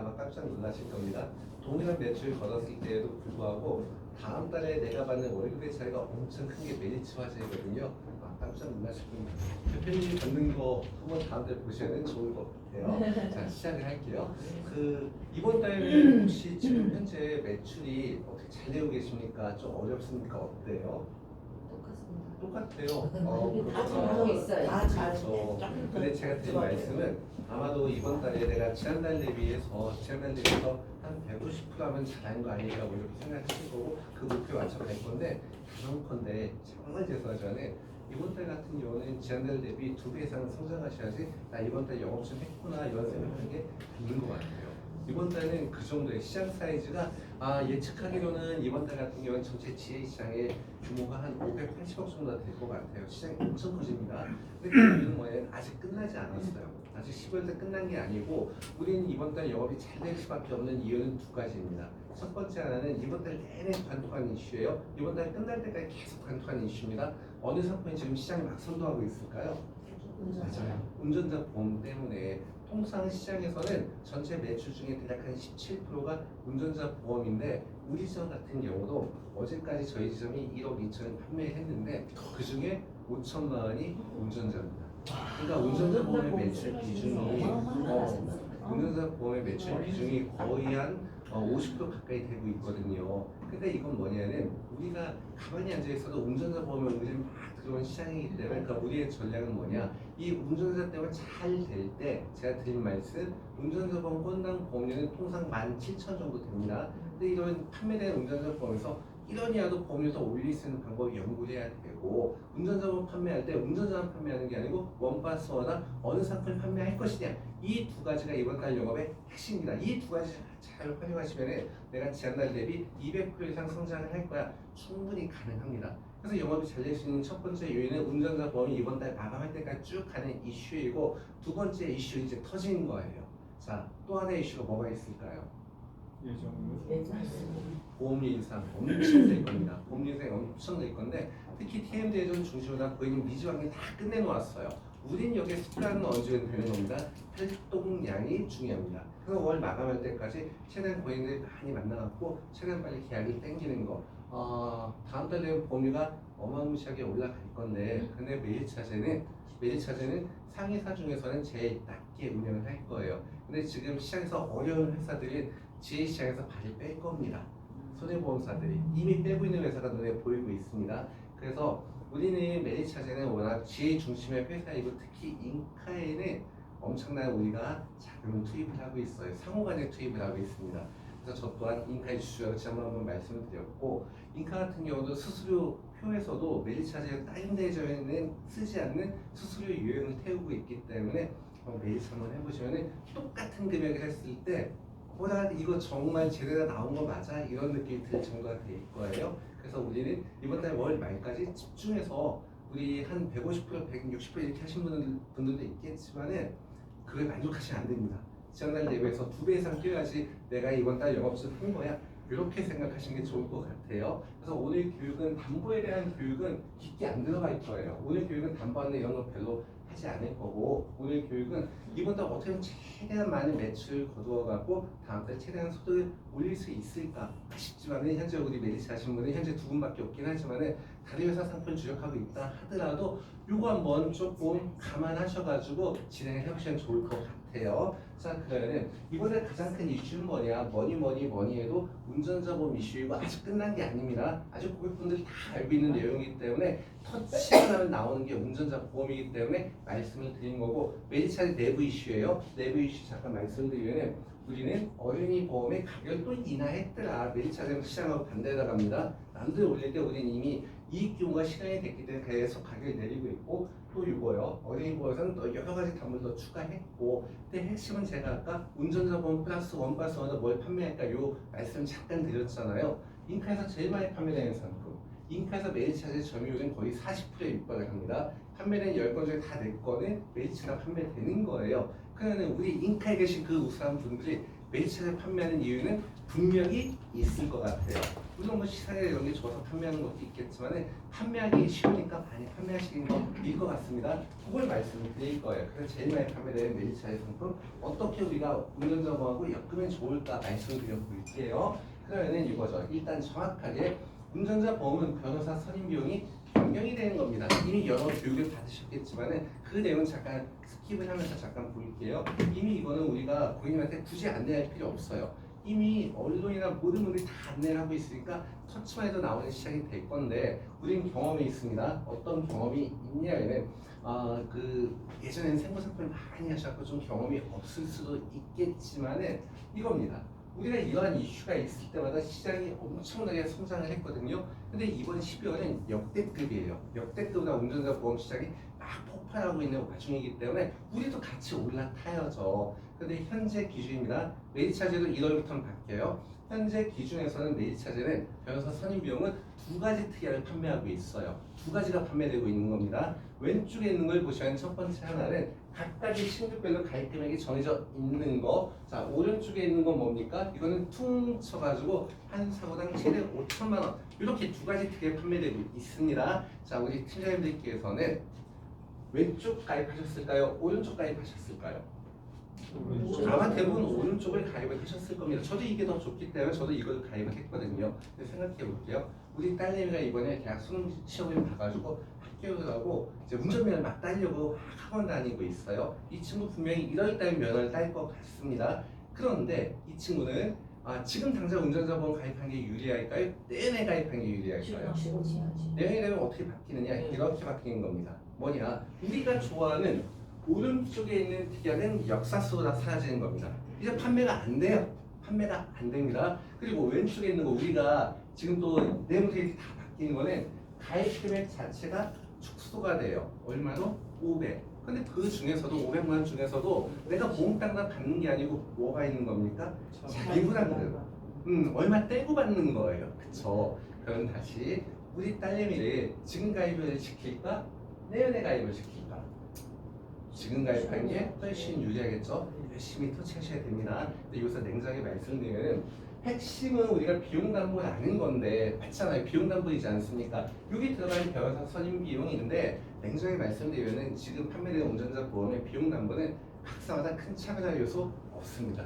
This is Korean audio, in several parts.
아마 깜짝 놀라실 겁니다. 동일한 매출 걸었을 때에도 불구하고 다음 달에 내가 받는 월급의 차이가 엄청 큰 게 메리츠 화재거든요. 깜짝 놀라실 겁니다. 대표님이 받는 거 한번 다음 달에 보시면 좋을 것 같아요. 자, 시작을 할게요. 이번 달에는 혹시 지금 현재 매출이 어떻게 잘 되고 계십니까? 좀 어렵습니까? 어때요? 똑같아요. 다 있어요. 그렇죠. 근데 제가 드린 말씀은 아마도 이번 달에 내가 지난달 대비해서 한 150% 하면 잘한 거 아닌가 뭐 이렇게 생각하실 거고 그 목표 맞춰 갈 건데 단언컨대 정말 죄송하지만 이번 달 같은 경우는 지난달 대비 2배 이상 성장하셔야지 나 이번 달 영업 좀 했구나 이런 생각하는 게 있는 것 같아요. 이번 달은 그 정도의 시장 사이즈가 예측하기로는 이번 달 같은 경우는 전체 지혜 시장의 규모가 한 580억 정도 될 것 같아요. 시장이 엄청 커집니다. 근데 그 이유는 뭐냐면 아직 끝나지 않았어요. 아직 12월달 끝난 게 아니고 우리는 이번 달 영업이 잘 될 수밖에 없는 이유는 두 가지입니다. 첫 번째 하나는 이번 달 내내 관통하는 이슈예요. 이번 달 끝날 때까지 계속 관통하는 이슈입니다. 어느 상품이 지금 시장에 막 선도하고 있을까요? 맞아요. 운전자 보험 때문에 통상 시장에서는 전체 매출 중에 대략 한 17%가 운전자 보험인데 우리 지점 같은 경우도 어제까지 저희 지점이 1억 2천을 판매했는데 그 중에 5천만 원이 운전자입니다. 그러니까 운전자 보험의 매출 비중이 운전자 보험의 매출 비중이 거의 한 50% 가까이 되고 있거든요. 근데 이건 뭐냐면 우리가 가만히 앉아 있어도 운전자 보험은 우리는 막 들어온 시장이기 때문에 그러니까 우리의 전략은 뭐냐? 이 운전자 때문에 잘 될 때 제가 드린 말씀 운전자 보험 건당 보험료는 통상 17,000 정도 됩니다. 근데 이런 판매된 운전자 보험에서 1원이라도 보험료 더 올릴 수 있는 방법을 연구를 해야 되고 운전자 보험 판매할 때 운전자만 판매하는 게 아니고 원바스워나 어느 상품을 판매할 것이냐 이 두 가지가 이번 달 영업의 핵심입니다. 이 두 가지 잘 활용하시면 내가 지난달 대비 200% 이상 성장을 할 거야 충분히 가능합니다. 그래서 영업이 잘 될 수 있는 첫 번째 요인은 운전자 보험이 이번 달 마감할 때까지 쭉 가는 이슈이고 두 번째 이슈 이제 터지는 거예요. 자, 또 하나의 이슈가 뭐가 있을까요? 보험료 인상 엄청 될 겁니다. 보험료 인상이 엄청 될 건데 특히 TM대전 중심으로 고객님 미지방이 다 끝내놓았어요. 우린 여기에 스프라는 언제든 되는 겁니다. 활동량이 중요합니다. 그래서 월 마감할 때까지 최대한 고객님들 많이 만나갖고 최대한 빨리 계약이 땡기는 거. 다음 달 되면 보험료가 어마무시하게 올라갈 건데 근데 매일차제는 상위사 중에서는 제일 낮게 운영을 할 거예요. 근데 지금 시장에서 어려운 회사들이 지혜시장에서 발을 뺄 겁니다. 손해보험사들이 이미 빼고 있는 회사가 눈에 보이고 있습니다. 그래서 우리는 매일차제는 워낙 지혜 중심의 회사이고 특히 인카에는 엄청난 우리가 자금을 투입을 하고 있어요. 상호간에 투입을 하고 있습니다. 그래서 저 또한 인카의 주주라고 지난번 한번 말씀을 드렸고 인카 같은 경우도 수수료 표에서도 매일차제가 다른 데에는 쓰지 않는 수수료 유형을 태우고 있기 때문에 매일차 한번 해보시면 똑같은 금액을 했을 때 나 이거 정말 제대로 나온 거 맞아? 이런 느낌이 들 정도가 될 거예요. 그래서 우리는 이번 달 월 말까지 집중해서 우리 한 150%, 160% 이렇게 하신 분들도 있겠지만은 그걸 만족하시면 안 됩니다. 지난달 대비해서 2배 이상 뛰어야지 내가 이번 달 영업을 한 거야. 이렇게 생각하시는 게 좋을 것 같아요. 그래서 오늘 교육은 담보에 대한 교육은 깊게 안 들어갈 거예요. 오늘 교육은 담보하는 이런 거 별로 하지 않을 거고 오늘 교육은 이번 달 어떻게 하면 최대한 많은 매출을 거두어갖고 다음 달 최대한 소득을 올릴 수 있을까 싶지만은 현재 우리 매니지 하신 분은 현재 2분밖에 없긴 하지만은 다른 회사 상품을 주력하고 있다 하더라도 요거 한번 조금 감안하셔가지고 진행을 해보시면 좋을 것 같아요. 자, 그러면은 이번에 가장 큰 이슈는 뭐냐? 뭐니 해도 운전자 보험 이슈이고 아직 끝난 게 아닙니다. 아직 고객분들이 다 알고 있는 내용이기 때문에 터치가 나면 나오는 게 운전자 보험이기 때문에 말씀을 드린 거고 매니차의 내부 이슈예요. 내부 이슈 잠깐 말씀드리면 우리는 어린이 보험의 가격을 또 인하했더라. 매니차는 시장하고 반대로 나갑니다. 남들 올릴 때 우리는 이미 이익 규모가 실현이 됐기 때문에 계속 가격을 내리고 있고 또 이거요. 어린이 보험에서는 또 여러 가지 단물 더 추가했고 근데 핵심은 제가 아까 운전자 보험 플러스 원 플러스 원을 뭘 판매할까 요 말씀 잠깐 드렸잖아요. 인카에서 제일 많이 판매되는 상품 인카에서 매일차제 점유율은 거의 40%에 육박을 합니다. 판매된 10건 중에 다 4건은 매일차가 판매되는 거예요. 그러면 우리 인카에 계신 그 우수한 분들이 매일차를 판매하는 이유는 분명히 있을 것 같아요. 물론 뭐 시사에 이런 게 좋아서 판매하는 것도 있겠지만 판매하기 쉬우니까 많이 판매하시는 것일 것 같습니다. 그걸 말씀을 드릴 거예요. 그래서 제일 많이 판매되는 매일차의 상품 어떻게 우리가 운전자보험하고 엮으면 좋을까 말씀을 드려볼게요. 그러면은 이거죠. 일단 정확하게 운전자 보험은 변호사 선임 비용이 변경이 되는 겁니다. 이미 여러 교육을 받으셨겠지만은 그 내용 잠깐 스킵을 하면서 잠깐 볼게요. 이미 이거는 우리가 고객님한테 굳이 안내할 필요 없어요. 이미 언론이나 모든 분들이 다 안내를 하고 있으니까 터치만 해도 나오는 시작이 될 건데 우리는 경험이 있습니다. 어떤 경험이 있냐면은 그 예전에는 생보상품을 많이 하셨고 좀 경험이 없을 수도 있겠지만은 이겁니다. 우리가 이러한 이슈가 있을 때마다 시장이 엄청나게 성장을 했거든요. 근데 이번 12월은 역대급이에요. 역대급보다 운전자 보험 시장이 막 폭발하고 있는 와중이기 때문에 우리도 같이 올라타야죠. 근데 현재 기준입니다. 매일차제도 1월부터는 바뀌어요. 현재 기준에서는 매일차제는 변호사 선임 비용은 두 가지 특약을 판매하고 있어요. 두 가지가 판매되고 있는 겁니다. 왼쪽에 있는 걸 보시면 첫 번째 하나는 각각의 신규별로 가입 금액이 정해져 있는 거. 자, 오른쪽에 있는 건 뭡니까? 이거는 퉁 쳐가지고 한 사고당 최대 5천만 원. 이렇게 두 가지 특약이 판매되고 있습니다. 자, 우리 팀장님들께서는 왼쪽 가입하셨을까요? 오른쪽 가입하셨을까요? 아마 대부분 오른쪽을 가입을 하셨을 겁니다. 저도 이게 더 좋기 때문에 저도 이걸 가입을 했거든요. 근데 생각해 볼게요. 우리 딸내미가 이번에 대학 수능 시험을 봐가지고 합격을 하고 이제 운전면허를 막 따려고 학원 다니고 있어요. 이 친구 분명히 1월달 면허를 딸 것 같습니다. 그런데 이 친구는 지금 당장 운전자 보험 가입한 게 유리할까요? 내년에 가입한 게 유리할까요? 내년에 되면 어떻게 바뀌느냐? 이렇게 바뀌는 겁니다. 뭐냐? 우리가 좋아하는 오른쪽에 있는 특약은 역사 속으로 다 사라지는 겁니다. 이제 판매가 안 돼요. 판매가 안 됩니다. 그리고 왼쪽에 있는 거 우리가 지금 또 내용들이 다 바뀌는 거는 가입 금액 자체가 축소가 돼요. 얼마로? 500. 근데 그 중에서도 500만 원 중에서도 내가 몽땅 받는 게 아니고 뭐가 있는 겁니까? 자기 불안감. 얼마 떼고 받는 거예요. 그쵸? 그럼 다시 우리 딸내미를 지금 가입을 시킬까? 내년에 가입을 시킬까? 지금 가입하는 게 훨씬 유리하겠죠? 열심히 터치하셔야 됩니다. 근데 여기서 냉정하게 말씀드리면 핵심은 우리가 비용 담보를 아는 건데 맞잖아요. 비용 담보이지 않습니까? 여기 들어가는 변호사 선임 비용인데 냉정하게 말씀드리면 지금 판매되는 운전자 보험의 비용 담보는 각사마다 큰 차별화 요소 없습니다.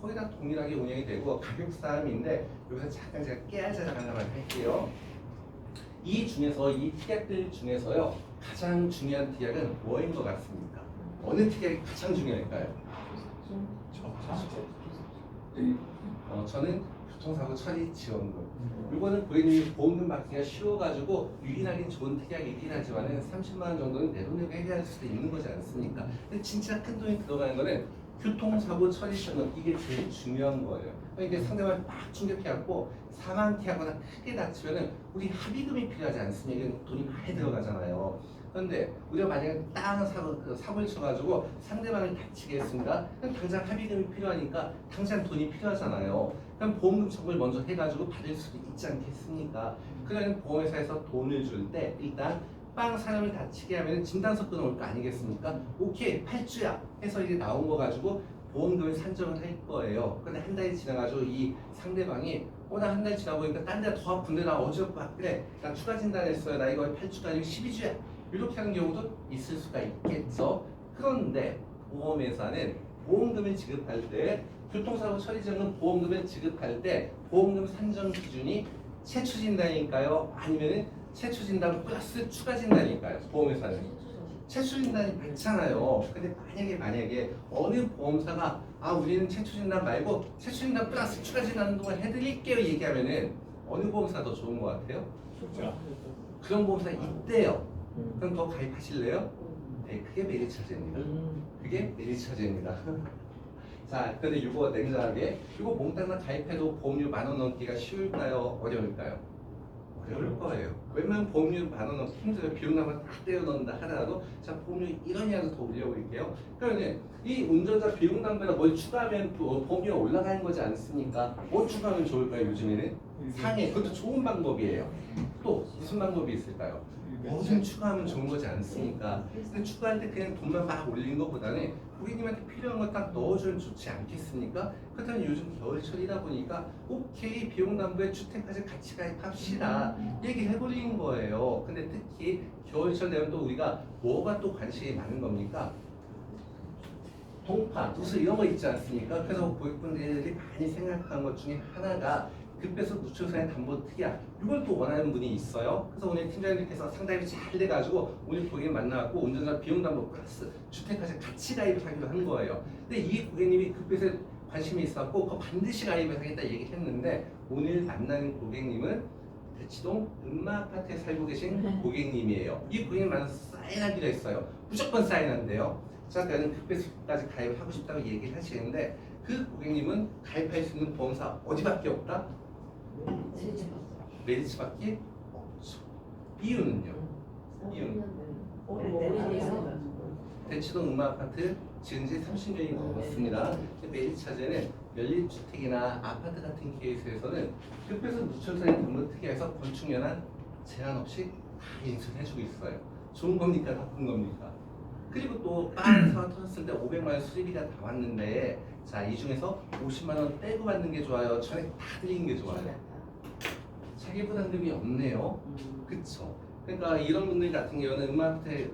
거의 다 동일하게 운영이 되고 가격 싸움인데 여기서 잠깐 제가 깨알자랑 하나만 할게요. 이 중에서 이 특약들 중에서요 가장 중요한 특약은 뭐인 것 같습니까? 어느 특약이 가장 중요할까요? 저는 교통사고 처리 지원금. 이거는 고객님이 보험금 받기가 쉬워가지고 유인하기 좋은 특약이긴 하지만은 30만 원 정도는 내 돈으로 해결할 수도 있는 거지 않습니까? 근데 진짜 큰 돈이 들어가는 거는 교통사고 처리 지원금. 이게 제일 중요한 거예요. 그러니까 상대방을 막 충격해갖고 사망케하거나 크게 다치면은 우리 합의금이 필요하지 않습니까? 이건 돈이 많이 들어가잖아요. 그런데 우리가 만약에 땅 사고를 쳐가지고 상대방을 다치게 했습니다. 그럼 당장 합의금이 필요하니까 당장 돈이 필요하잖아요. 그럼 보험금 청구를 먼저 해가지고 받을 수도 있지 않겠습니까? 그러면 보험회사에서 돈을 줄 때 일단 빵 사람을 다치게 하면 진단서 끊어올 거 아니겠습니까? 오케이 8주야 해서 이게 나온 거 가지고 보험금을 산정을 할 거예요. 근데 한 달이 지나가지고 이 상대방이 나 한 달 지나고 보니까 딴 데가 더 아픈데 나 어지럽고 그래 나 추가 진단했어요. 나 이거 8주가 아니고 12주야. 이렇게 하는 경우도 있을 수가 있겠죠. 그런데 보험회사는 보험금을 지급할 때 교통사고 처리지원금 보험금을 지급할 때 보험금 산정 기준이 최초 진단일까요? 아니면 최초 진단 플러스 추가 진단일까요? 보험회사는 최초 진단이 많잖아요. 근데 만약에 어느 보험사가 우리는 최초 진단 말고 최초 진단 플러스 추가 진단 동안 해드릴게요 얘기하면은 어느 보험사 더 좋은 것 같아요? 그런 보험사 있대요. 그럼 그거 가입하실래요? 네, 그게 메리차제입니다. 그게 메리차제입니다. 자, 근데 이거 냉정하게 이거 몽땅 다 가입해도 보험료 10,000원 넘기가 쉬울까요? 어려울까요? 어려울 거예요. 웬만하면 보험료 10,000원 넘기 힘들어요. 비용나만 딱 떼어 넣는다 하더라도 자 보험료 1원이라도 더 올려볼게요. 그러면 이 운전자 비용담보다 뭘 추가하면 보험료가 올라가는 거지 않습니까? 뭐 추가하면 좋을까요? 요즘에는 상해. 그것도 좋은 방법이에요. 또 무슨 방법이 있을까요? 뭐좀 추가하면 좋은 거지 않습니까? 근데 추가할 때 그냥 돈만 막 올리는 것보다는 고객님한테 필요한 거 딱 넣어주면 좋지 않겠습니까? 그렇다면 요즘 겨울철이다 보니까 오케이 비용 담보에 주택까지 같이 가입합시다 얘기를 해버리는 거예요. 근데 특히 겨울철 되면 또 우리가 뭐가 또 관심이 많은 겁니까? 동파, 누수 이런 거 있지 않습니까? 그래서 고객분들이 많이 생각하는 것 중에 하나가 급해서 누출사의 담보 특약 이걸 또 원하는 분이 있어요. 그래서 오늘 팀장님께서 상담이 잘 돼가지고 오늘 고객님 만나갖고 운전자 비용 담보 플러스 주택까지 같이 가입을 하기로 한 거예요. 근데 이 고객님이 급해서 관심이 있었고 그거 반드시 가입을 하겠다 얘기했는데 오늘 만나는 고객님은 대치동 음마아파트에 살고 계신 고객님이에요. 이 고객님 만나서 사인하기로 했어요. 무조건 사인한대요. 자, 그는 급배수까지 가입을 하고 싶다고 얘기를 하시는데 그 고객님은 가입할 수 있는 보험사 어디밖에 없다? 메리츠밖에 없죠. 이유는요? 이유는 대치동 음마아파트 지은 지 30년이 넘었습니다. 메리츠제는 연립주택이나 아파트 같은 케이스에서는 급배수 누출사의 담보 특약에서 건축연한 제한 없이 다 인수해주고 있어요. 좋은 겁니까? 나쁜 겁니까? 그리고 또 빵 사고 터졌을 때 500만 원 수리비가 다 왔는데 자, 이 중에서 50만 원 떼고 받는 게 좋아요? 전액 다 드리는 게 좋아요? 자기 부담금이 없네요. 그쵸? 그러니까 이런 분들 같은 경우는 아파트에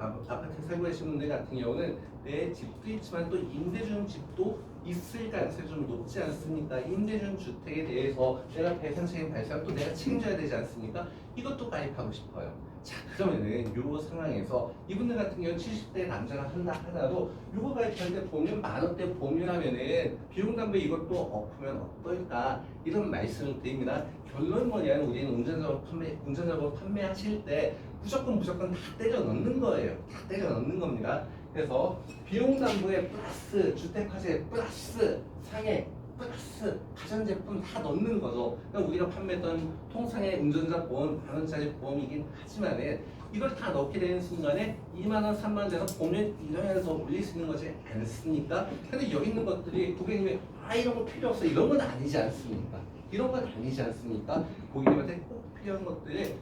살고 계신 분들 같은 경우는 내 집도 있지만 또 임대준 집도 있을 가능성이 좀 높지 않습니까? 임대준 주택에 대해서 내가 배상 책임 발생 또 내가 책임져야 되지 않습니까? 이것도 가입하고 싶어요. 자, 그러면은 요 상황에서 이분들 같은 경우는 70대 남자가 한다 하더라도 요거 가입할 때 보면 만원대 보유하면은 비용담보 이것도 엎으면 어떨까 이런 말씀을 드립니다. 결론은 뭐냐면 우리는 운전자로 판매하실 때 무조건 다 때려 넣는 거예요. 다 때려 넣는 겁니다. 그래서 비용담보에 플러스 주택화재 플러스 상해 플러스 가전제품 다 넣는 거죠. 그러니까 우리가 판매했던 통상의 운전자 보험 만원짜리 보험이긴 하지만은 이걸 다 넣게 되는 순간에 2만 원, 3만 원 돼서 보면 1년에 더 올릴 수 있는 거지 않습니까? 근데 여기 있는 것들이 고객님이 이런 거 필요 없어 이런 건 아니지 않습니까? 이런 건 아니지 않습니까? 고객님한테 꼭 필요한 것들을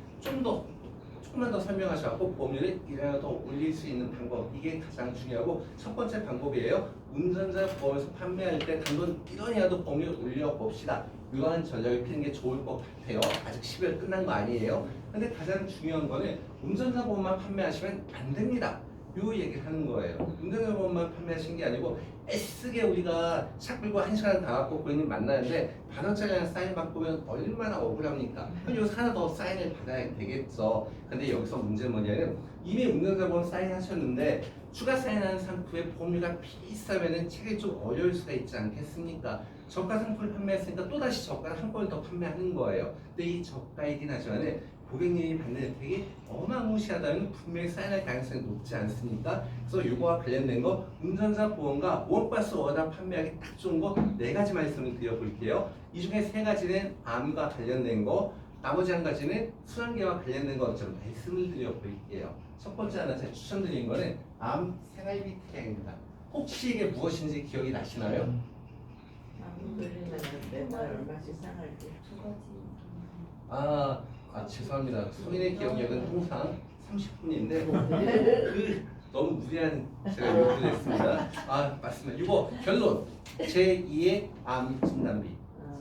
조금만 더 설명하셔서 보험료를 1년에 더 올릴 수 있는 방법 이게 가장 중요하고 첫 번째 방법이에요. 운전자 보험에서 판매할 때 단돈 1원이라도 보험료를 올려봅시다. 이러한 전략을 피는 게 좋을 것 같아요. 아직 10일 끝난 거 아니에요. 근데 가장 중요한 거는 운전자 보험만 판매하시면 안 됩니다. 요 얘기를 하는 거예요. 운전자 보험만 판매하신 게 아니고 애쓰게 우리가 차 끌고 1시간 다 갖고 고객님 만나는데 만원짜리 사인 받고면 얼마나 억울합니까? 그럼 여기서 하나 더 사인을 받아야 되겠죠. 근데 여기서 문제는 뭐냐면 이미 운전자 보험 사인하셨는데 추가 사인하는 상품의 보험료가 비싸면은 책이 좀 어려울 수가 있지 않겠습니까? 저가 상품을 판매했으니까 또다시 저가를 한 번 더 판매하는 거예요. 근데 이 저가이긴 하지만은 고객님이 받는 혜택이 어마무시하다면 분명히 사인할 가능성이 높지 않습니까? 그래서 이거와 관련된 거 운전자 보험과 원 플러스 원화 판매하기 딱 좋은 거 4가지 말씀을 드려볼게요. 이 중에 3가지는 암과 관련된 거, 나머지 1가지는 순환계와 관련된 거 좀 말씀을 드려볼게요. 첫 번째 하나 제가 추천드리는 거는 암 생활비 특약입니다. 혹시 이게 무엇인지 기억이 나시나요? 매달 얼마씩 상할지 죄송합니다. 성인의 기억력은 항상 30분인데 너무 무리한 제가 요구를 했습니다. 맞습니다. 이거 결론 제2의 암 진단비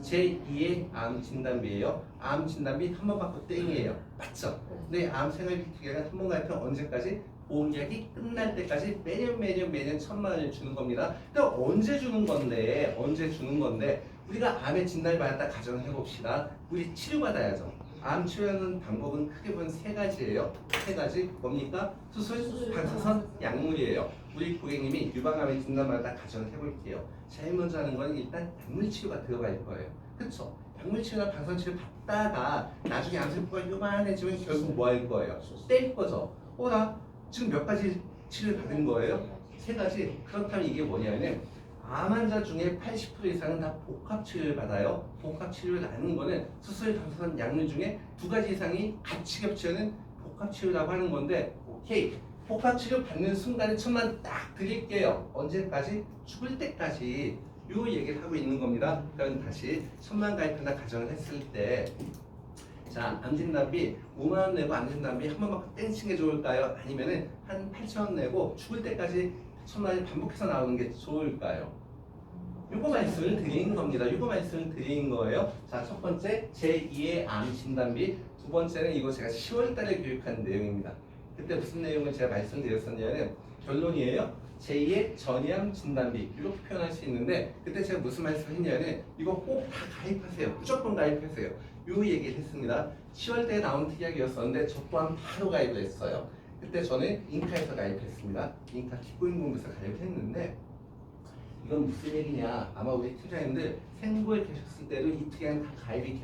제2의 암 진단비예요. 암 진단비 한 번 받고 땡이에요. 맞죠? 근데 암 생활비 특약은 한 번 가입하면 언제까지? 보험계약이 끝날 때까지 매년 1,000만 원을 주는 겁니다. 그러니까 언제 주는 건데 우리가 암의 진단을 받았다 가정을 해봅시다. 우리 치료받아야죠. 암 치료하는 방법은 크게 보면 3가지예요. 3가지 뭡니까? 수술, 방사선, 약물이에요. 우리 고객님이 유방암의 진단받았다 가정을 해볼게요. 제일 먼저 하는 건 일단 약물 치료가 들어갈 거예요. 그쵸? 약물 치료나 방사선 치료 받다가 나중에 암세포가 요만해지면 결국 뭐 할 거예요? 뗄 거죠. 나 지금 몇 가지 치료를 받은 거예요? 3가지. 그렇다면 이게 뭐냐면 암 환자 중에 80% 이상은 다 복합 치료를 받아요. 복합 치료를 하는 거는 수술, 방사선, 약물 중에 2가지 이상이 같이 겹치는 복합 치료라고 하는 건데 오케이. 복합 치료 받는 순간에 1,000만 딱 드릴게요. 언제까지? 죽을 때까지. 요 얘기를 하고 있는 겁니다. 그럼 다시 1,000만 가입한다 가정을 했을 때 자, 암진단비 5만 원 내고 암진단비 한 번 받고 땡친 게 좋을까요? 아니면은 한 8,000원 내고 죽을 때까지 천만 원이 반복해서 나오는 게 좋을까요? 요거 말씀을 드린 겁니다. 요거 말씀을 드린 거예요. 자, 첫 번째 제2의 암 진단비, 두 번째는 이거 제가 10월 달에 교육한 내용입니다. 그때 무슨 내용을 제가 말씀드렸었냐면 결론이에요. 제2의 전이암 진단비 이렇게 표현할 수 있는데 그때 제가 무슨 말씀을 했냐면 이거 꼭 다 가입하세요. 무조건 가입하세요. 요 얘기를 했습니다. 10월 달에 나온 특약이었었는데 저 또한 바로 가입을 했어요. 그때 저는 인카에서 가입했습니다. 인카 기고인공부에서 가입을 했는데 이건 무슨 얘기냐? 아마 우리 팀장님들 생고에 계셨을 때도 이 특약은 다 가입이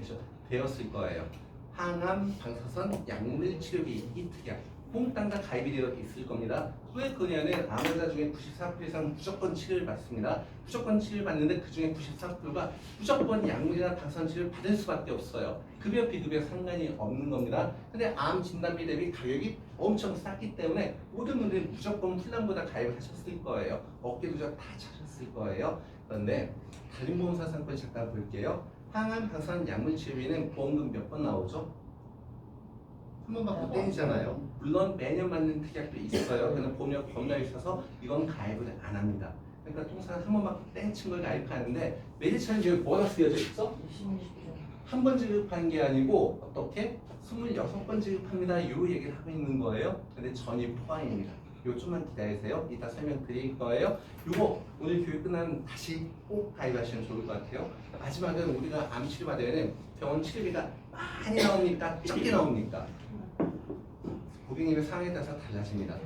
되었을 거예요. 항암, 방사선, 약물 치료비 이 특약 몽땅 다 가입이 되어 있을 겁니다. 왜 그러냐면 암 환자 중에 94% 이상 무조건 치료를 받습니다. 무조건 치료를 받는데 그 중에 94%가 무조건 약물이나 방사선 치료를 받을 수밖에 없어요. 급여 비급여 상관이 없는 겁니다. 근데 암 진단비 대비 가격이 엄청 쌌기 때문에 모든 분들이 무조건 플랜보다 가입을 하셨을 거예요. 어깨도적 다 차셨을 거예요. 그런데 다른 보험사 상권 잠깐 볼게요. 항암, 방사선, 약물 치료비는 보험금 몇 번 나오죠? 한 번 받고 땡이잖아요. 물론 매년 받는 특약도 있어요. 근데 보험료가 겁나 있어서 이건 가입을 안 합니다. 그러니까 통상 한 번 받고 땡 친걸 가입하는데 메디차는 여기 뭐가 쓰여져 있어? 16조. 한 번 지급하는 게 아니고 어떻게? 26번 지급합니다. 이 얘기를 하고 있는 거예요. 근데 전이 포함입니다. 요 좀만 기다리세요. 이따 설명드릴 거예요. 요거 오늘 교육 끝나면 다시 꼭 가입하시면 좋을 것 같아요. 마지막은 우리가 암 치료 받으면 병원 치료비가 많이 나옵니까? 적게 나옵니까? 고객님의 상황에 따라서 달라집니다.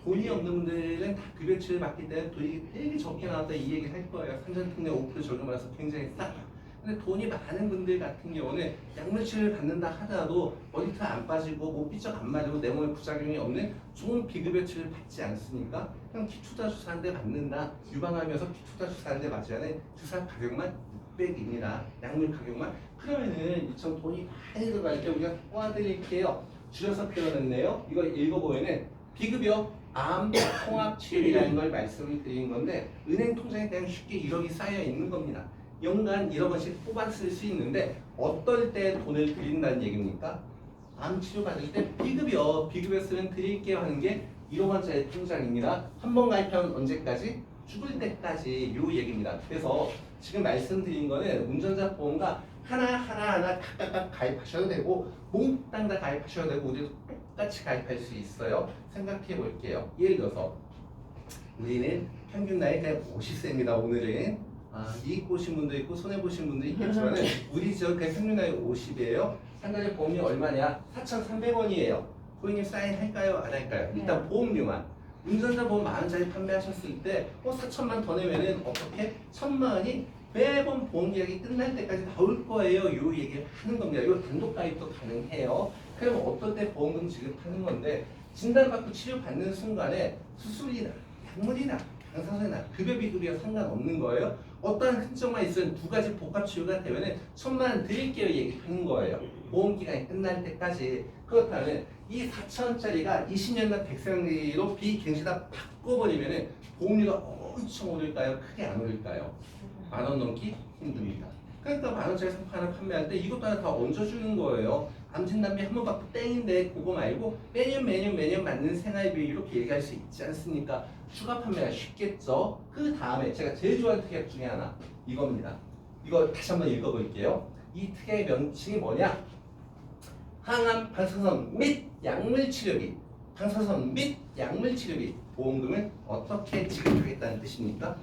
돈이 없는 분들은 다 급여 치료를 받기 때문에 돈이 되게 적게 나왔다 이 얘기를 할 거예요. 산전특례 5% 적용받아서 굉장히 싸다. 근데 돈이 많은 분들 같은 경우는 약물 치료를 받는다 하더라도 머리털 안 빠지고 뭐 삐쩍 안 마르고 내 몸에 부작용이 없는 좋은 비급여 치료를 받지 않습니까? 그냥 기투자 주사한데 맞는다. 유방암이어서 기투자 주사한데 맞으면 주사 가격만 600입니다. 약물 가격만. 그러면은 이처럼 돈이 많이 들어갈 때 우리가 도와드릴게요. 줄여서 표현했네요. 이거 읽어보면은 비급여 암 통합 치료비라는 걸 말씀을 드린 건데 은행 통장에 그냥 쉽게 1억이 쌓여 있는 겁니다. 연간 1억 원씩 뽑아 쓸 수 있는데 어떨 때 돈을 드린다는 얘기입니까? 암 치료 받을 때 비급여 쓰면 드릴게요 하는 게 1억 원짜리 통장입니다. 한 번 가입하면 언제까지? 죽을 때까지 요 얘기입니다. 그래서 지금 말씀드린 거는 운전자 보험과 하나 각각 가입하셔도 되고 몽땅 다 가입하셔도 되고 우리도 똑같이 가입할 수 있어요. 생각해 볼게요. 예를 들어서 우리는 평균 나이 그냥 50세입니다. 오늘은 이익 보신 분도 있고 손해 보신 분도 있겠지만 우리 지역 그냥 평균 나이 50이에요. 한 달에 보험료 얼마냐? 4,300원이에요. 고객님 사인 할까요? 안 할까요? 일단 보험료만. 운전자 보험 10,000원짜리 판매하셨을 때 4천만 더 내면은 어떻게? 1,000만 원이 매번 보험 계약이 끝날 때까지 나올 거예요. 요 얘기를 하는 겁니다. 이거 단독 가입도 가능해요. 그럼 어떨 때 보험금 지급하는 건데 진단받고 치료받는 순간에 수술이나 약물이나 방사선이나 급여 비급여 상관없는 거예요. 어떠한 흔적만 있으면 두 가지 복합 치료가 되면은 1,000만 원 드릴게요 얘기하는 거예요. 보험 기간이 끝날 때까지. 그렇다면 이 4,000원짜리가 20년간 백생리로 비갱신다 바꿔버리면은 보험료가 엄청 오를까요? 크게 안 오를까요? 10,000원 넘기 힘듭니다. 그러니까 10,000원짜리 상품 하나 판매할 때 이것도 하나 다 얹어주는 거예요. 암 진단비 한 번 받고 땡인데 그거 말고 매년 맞는 생활비 이렇게 얘기할 수 있지 않습니까? 추가 판매가 쉽겠죠. 그 다음에 제가 제일 좋아하는 특약 중에 하나 이겁니다. 이거 다시 한번 읽어볼게요. 이 특약의 명칭이 뭐냐? 항암, 방사선 및 약물 치료비, 방사선 및 약물 치료비 보험금을 어떻게 지급하겠다는 뜻입니까?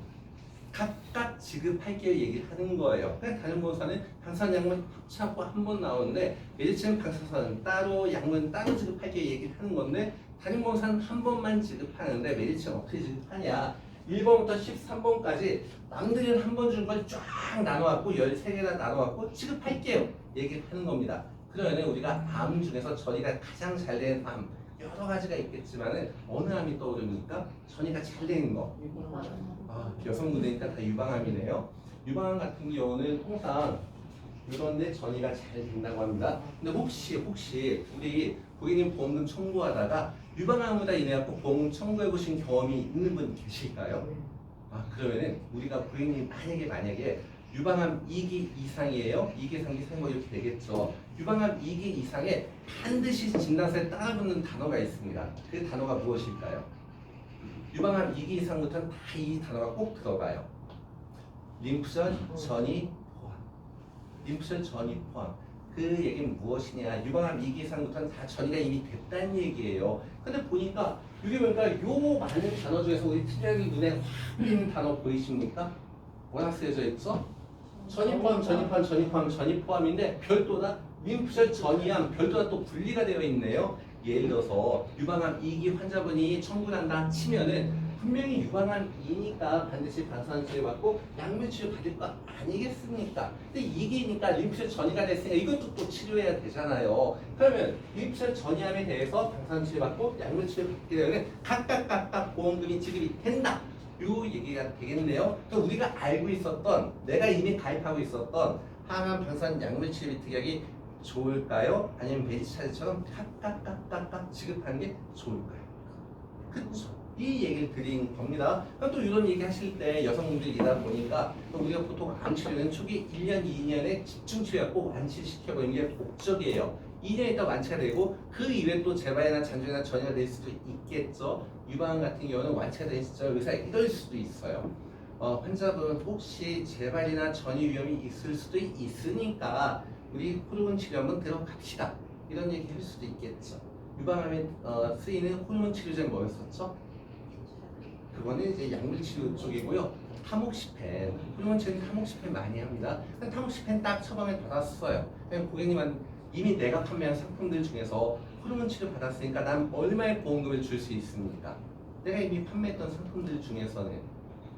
각각 지급할게요 얘기를 하는 거예요. 그냥 다른 보험사는 방사선 약물 합쳐갖고 한 번 나오는데 메디치는 방사선 따로 약물은 따로 지급할게요 얘기를 하는 건데 다른 보험사는 한 번만 지급하는데 메디치는 어떻게 지급하냐? 1번부터 13번까지 남들은 한 번 준 걸 쫙 나눠갖고 13개나 나눠갖고 지급할게요 얘기를 하는 겁니다. 그러면 우리가 암 중에서 전이가 가장 잘 되는 암 여러 가지가 있겠지만은 어느 암이 떠오릅니까? 전이가 잘 되는 거. 여성분들이니까 다 유방암이네요. 유방암 같은 경우는 통상 이런데 전이가 잘 된다고 합니다. 근데 혹시 우리 고객님 보험금 청구하다가 유방암으로 인해서 보험금 청구해 보신 경험이 있는 분 계실까요? 그러면은 우리가 고객님 만약에 유방암 2기 이상이에요. 2기, 3기, 3기 이렇게 되겠죠. 유방암 2기 이상에 반드시 진단서에 따라붙는 단어가 있습니다. 그 단어가 무엇일까요? 유방암 2기 이상부터는 다 이 단어가 꼭 들어가요. 림프절 전이 포함. 림프절 전이 포함. 그 얘기는 무엇이냐? 유방암 2기 이상부터는 다 전이가 이미 됐다는 얘기예요. 근데 보니까 이게 뭔가 요 많은 단어 중에서 우리 팀장님 눈에 확 띄는 단어 보이십니까? 뭐라 쓰여져 있죠? 전이 포함, 전이 포함, 전이 포함, 전이 포함인데 별도다 림프절 전이암 별도다 또 분리가 되어 있네요. 예를 들어서 유방암 2기 환자분이 청구를 한다 치면은 분명히 유방암이니까 반드시 방사선 치료 받고 약물 치료 받을 거 아니겠습니까? 근데 2기니까 림프절 전이가 됐으니까 이것도 또 치료해야 되잖아요. 그러면 림프절 전이암에 대해서 방사선 치료 받고 약물 치료 받게 되면 각각 보험금이 지급이 된다. 요 얘기가 되겠네요. 그럼 우리가 알고 있었던 내가 이미 가입하고 있었던 항암 방사선 약물 치료 특약이 좋을까요? 아니면 메디차제처럼 각각 지급하는 게 좋을까요? 그렇죠. 이 얘기를 드린 겁니다. 그럼 또 이런 얘기 하실 때 여성분들이다 보니까 우리가 보통 암 치료는 초기 1년, 2년에 집중 치료하고 완치시켜보는 게 목적이에요. 2년 있다 완치가 되고 그 이후에 또 재발이나 잔존이나 전이가 될 수도 있겠죠. 유방암 같은 경우는 완치가 된 시절 의사가 이럴 수도 있어요. 환자분 혹시 재발이나 전이 위험이 있을 수도 있으니까 우리 호르몬 치료 한번 들어갑시다. 이런 얘기 할 수도 있겠죠. 유방암에 쓰이는 호르몬 치료제는 뭐였었죠? 그거는 이제 약물 치료 쪽이고요. 타목시펜, 호르몬 치료는 타목시펜 많이 합니다. 타목시펜 딱 처방을 받았어요. 그냥 고객님은 이미 내가 판매한 상품들 중에서 호르몬 치료 받았으니까 난 얼마의 보험금을 줄 수 있습니까? 내가 이미 판매했던 상품들 중에서는